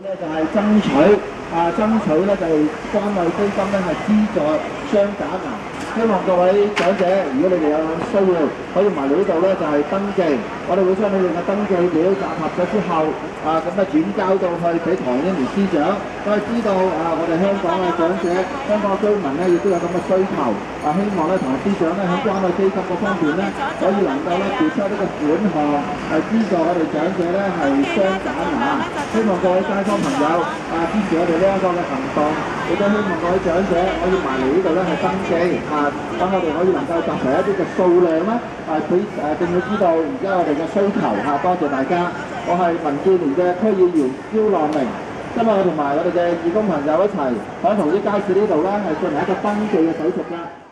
咧就係爭取咧就係關愛基金咧係資助雙假牙，希望各位長者，如果你哋有需要，可以埋嚟呢度咧就係登記，我哋會將你哋嘅登記表集合咗之後，咁轉交到去俾唐英年司長，我哋知道我哋香港嘅長者、香港嘅居民咧亦都有咁嘅需求，希望咧唐司長咧喺關愛基金嗰方面咧可以能夠咧調出呢個款項，資助我哋長者咧係雙假牙，希望各位街坊朋友支持我哋呢一個嘅行動，亦都希望各位長者可以埋嚟呢度咧係登記，等我哋可以能夠集齊一啲嘅數量啦，俾政府知道而家我哋嘅需求多謝大家。我係民建聯嘅區議員蕭浪明，今日我同埋我哋嘅義工朋友一齊喺同啲街市呢度咧係進行一個登記嘅手續㗎。